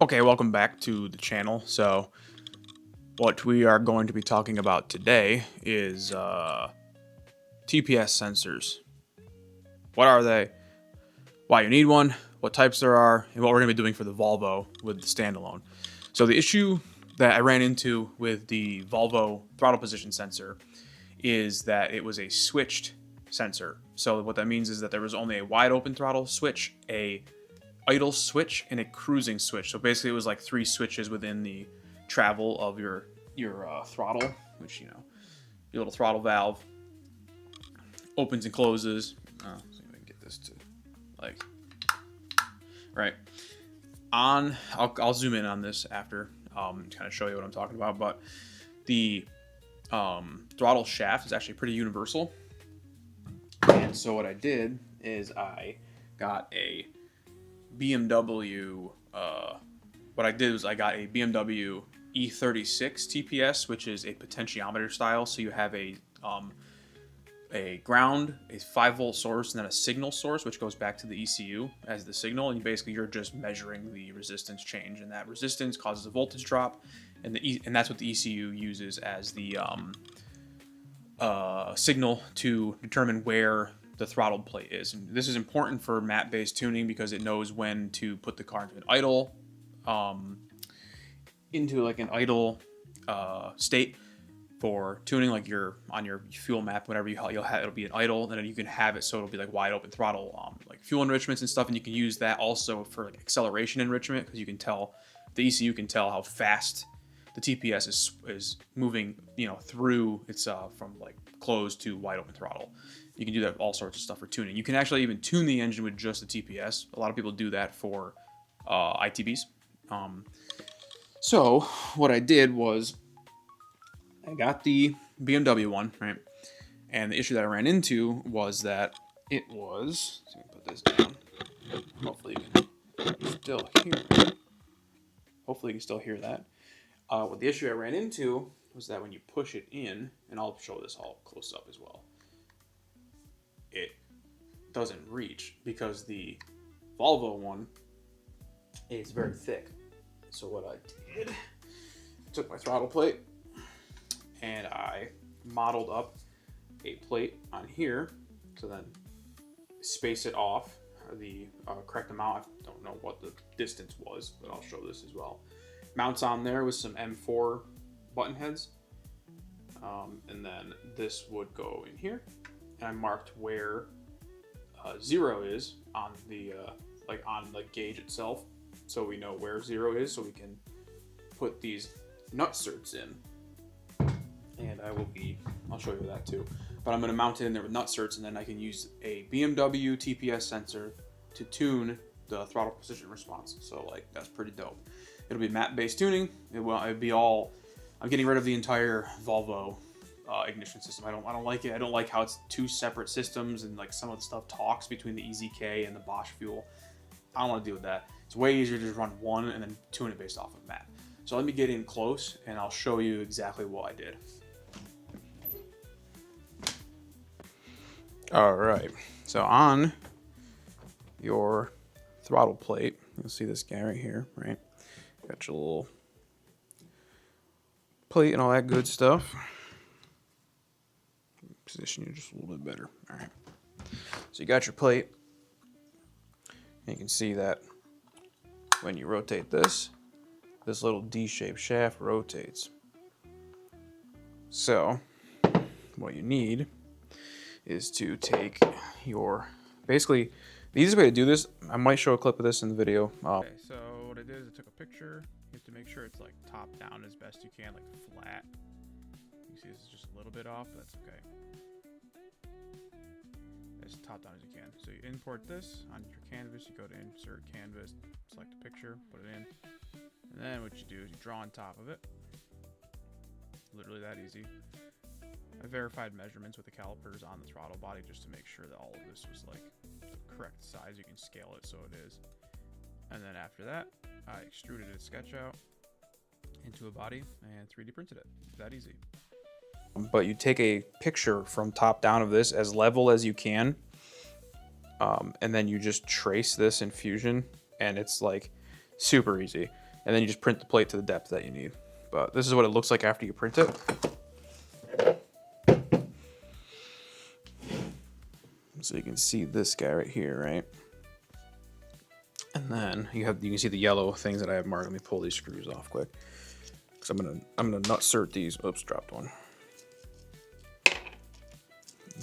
Okay, welcome back to the channel. So what we are going to be talking about today is TPS sensors. What are they? Why you need one? What types there are? And what we're going to be doing for the Volvo with the standalone. So the issue that I ran into with the Volvo throttle position sensor is that it was a switched sensor. So what that means is that there was only a wide open throttle switch, a idle switch, and a cruising switch. So basically it was like 3 switches within the travel of your throttle, which, you know, your little throttle valve opens and closes. So I can get this to like right on. I'll zoom in on this after kind of show you what I'm talking about. But the throttle shaft is actually pretty universal. And so what I did is I got a BMW, what I did was I got a BMW E36 TPS, which is a potentiometer style. So you have a ground, a 5-volt source, and then a signal source, which goes back to the ECU as the signal. And basically you're just measuring the resistance change, and that resistance causes a voltage drop, and that's what the ECU uses as the signal to determine where the throttle plate is. And this is important for map-based tuning because it knows when to put the car into an idle, state for tuning. Like you're on your fuel map, whenever you'll have, it'll be an idle, and then you can have it so it'll be like wide open throttle, like fuel enrichments and stuff. And you can use that also for like acceleration enrichment, because you can tell, the ECU can tell how fast the TPS is moving, you know, through its from like closed to wide open throttle. You can do that with all sorts of stuff for tuning. You can actually even tune the engine with just the TPS. A lot of people do that for ITBs. So what I did was I got the BMW one, right? And the issue that I ran into was that it was, let me put this down. Hopefully you can still hear it. Hopefully you can still hear that. What the issue I ran into was that when you push it in, and I'll show this all close up as well, it doesn't reach because the Volvo one is very thick. So what I did, I took my throttle plate and I modeled up a plate on here to then space it off the correct amount. I don't know what the distance was, but I'll show this as well. Mounts on there with some M4 button heads, and then this would go in here. And I marked where 0 is on the on the gauge itself, so we know where 0 is, so we can put these nut certs in. And I'll show you that too. But I'm going to mount it in there with nut certs, and then I can use a BMW TPS sensor to tune the throttle position response. So like that's pretty dope. It'll be map-based tuning. It'd be all. I'm getting rid of the entire Volvo ignition system. I don't like it. I don't like how it's 2 separate systems, and like some of the stuff talks between the EZK and the Bosch fuel. I don't want to deal with that. It's way easier to just run one and then tune it based off of map. So let me get in close and I'll show you exactly what I did. All right. So on your throttle plate, you'll see this guy right here, right? Got your little plate and all that good stuff. Position you just a little bit better. All right. So you got your plate. And you can see that when you rotate this little D-shaped shaft rotates. So what you need is to take your, basically the easiest way to do this, I might show a clip of this in the video. Okay, so what I did is I took a picture. You have to make sure it's like top down as best you can, like flat. You can see this is just a little bit off, but that's okay. As top down as you can. So you import this on your canvas, you go to insert canvas, select a picture, put it in, and then what you do is you draw on top of it. Literally that easy. I verified measurements with the calipers on the throttle body just to make sure that all of this was like the correct size. You can scale it so it is. And then after that, I extruded a sketch out into a body and 3D printed it. That easy. But you take a picture from top down of this as level as you can, and then you just trace this in Fusion, and it's like super easy. and then you just print the plate to the depth that you need. But this is what it looks like after you print it. So you can see this guy right here, right? And then you can see the yellow things that I have marked. Let me pull these screws off quick, because I'm gonna nut cert these. Oops, dropped one.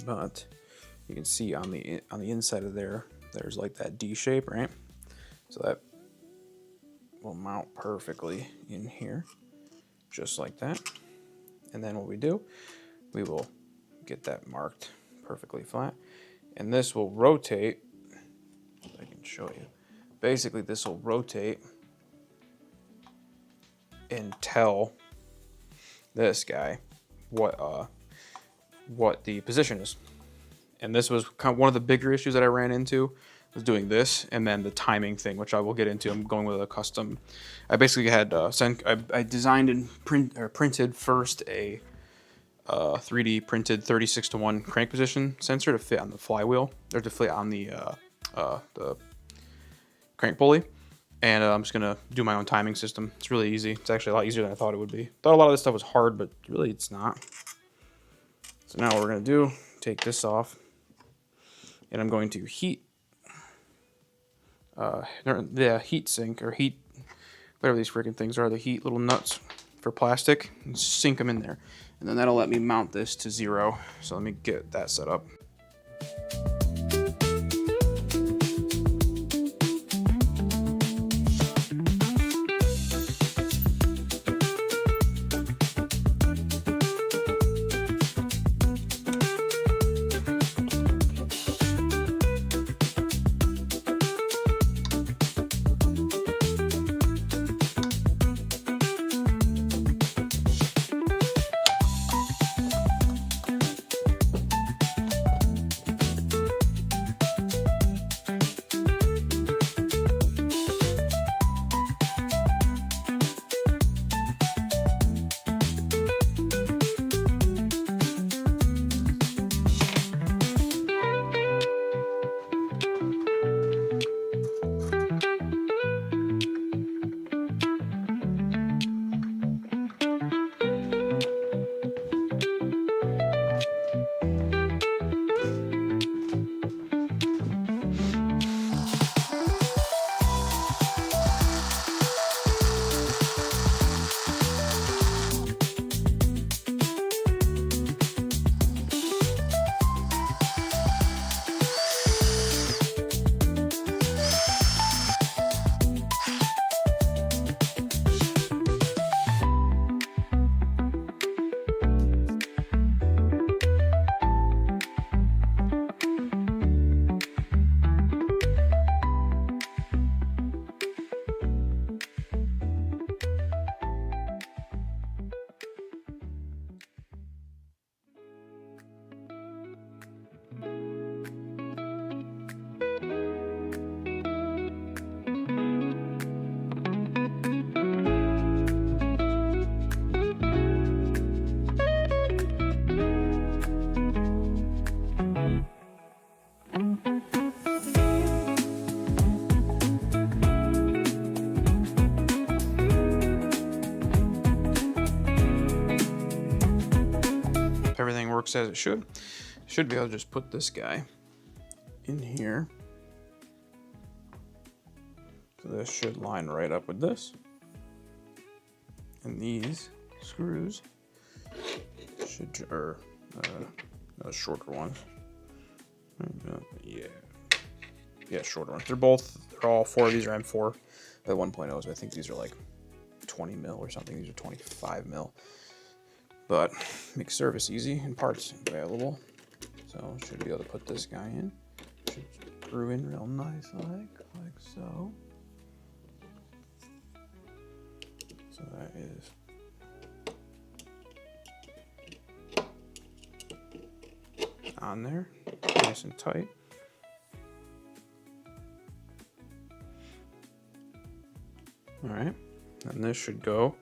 But you can see on the inside of there's like that D shape, right? So that will mount perfectly in here, just like that. And then what we do, we will get that marked perfectly flat, and this will rotate. If I can show you. Basically, this will rotate and tell this guy what the position is. And this was kind of one of the bigger issues that I ran into, was doing this, and then the timing thing, which I will get into. I'm going with a custom. I basically had I designed and printed first a 3D printed 36:1 crank position sensor to fit on the flywheel, or to fit on the crank pulley, and I'm just gonna do my own timing system. It's really easy. It's actually a lot easier than I thought it would be. Thought a lot of this stuff was hard, but really it's not. So now what we're gonna do, take this off, and I'm going to heat the heat sink, or heat, whatever these freaking things are, the heat little nuts for plastic, and sink them in there, and then that'll let me mount this to 0. So let me get that set up. If everything works as it should be able to just put this guy in here. So this should line right up with this. And these screws should, or shorter ones. Yeah, shorter ones. They're all 4 of these are M4 at 1.0s. I think these are like 20 mil or something. These are 25 mil. But makes service easy and parts available. So should be able to put this guy in. Should screw in real nice, like so. So that is on there, nice and tight. All right, and this should go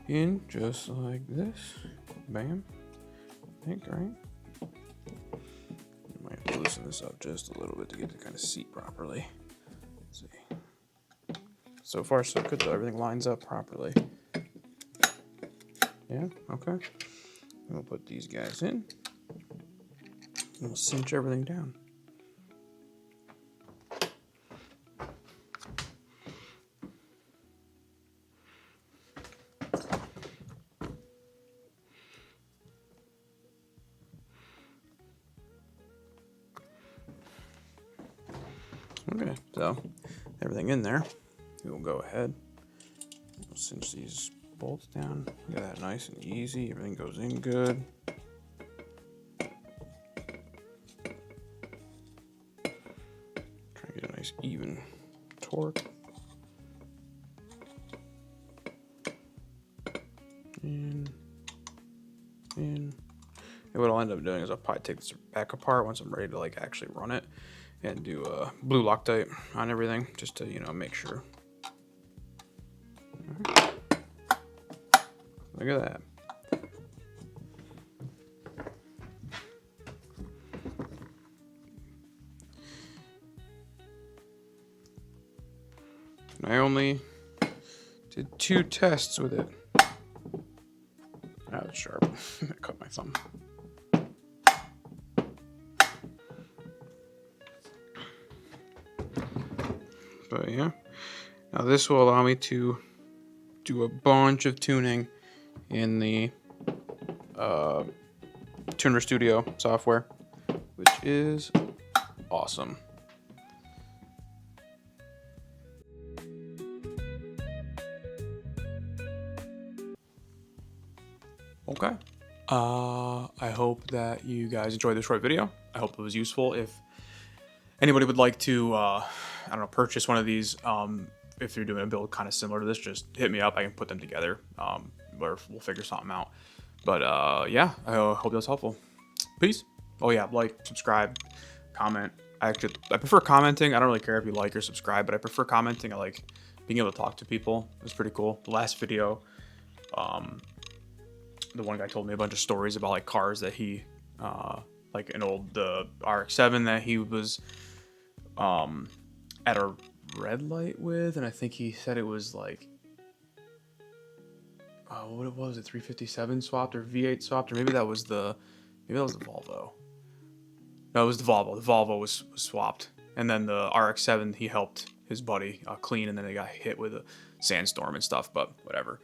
in just like this. Bam. I think, right? You might loosen this up just a little bit to get it to kind of seat properly. Let's see. So far, so good though. Everything lines up properly. Yeah, okay. And we'll put these guys in. And we'll cinch everything down. Okay, so everything in there. We will go ahead. We'll cinch these bolts down. Get that nice and easy. Everything goes in good. Try to get a nice even torque. In. And what I'll end up doing is I'll probably take this back apart once I'm ready to like actually run it and do blue Loctite on everything just to, you know, make sure. Right. Look at that. And I only did 2 tests with it. That was sharp. I cut my thumb. But yeah, now this will allow me to do a bunch of tuning in the Tuner Studio software, which is awesome. Okay. I hope that you guys enjoyed this short video. I hope it was useful. If anybody would like to, I don't know, purchase one of these, if you're doing a build kind of similar to this, just hit me up. I can put them together, or we'll figure something out. But yeah, I hope that was helpful. Peace. Oh yeah, like, subscribe, comment. I prefer commenting. I don't really care if you like or subscribe, but I prefer commenting. I like being able to talk to people. It was pretty cool. The last video, the one guy told me a bunch of stories about like cars that he, like an old RX-7 that he was at a red light with, and I think he said it was like, what was it, 357 swapped or V8 swapped, or maybe that was the Volvo. No, it was the Volvo. The Volvo was swapped, and then the RX-7 he helped his buddy clean, and then they got hit with a sandstorm and stuff. But whatever.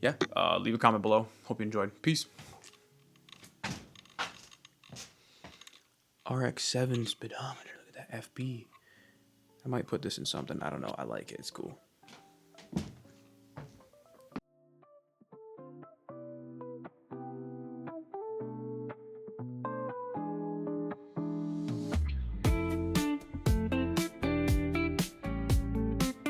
Yeah, leave a comment below. Hope you enjoyed. Peace. RX-7 speedometer. Look at that FB. I might put this in something. I don't know. I like it. It's cool.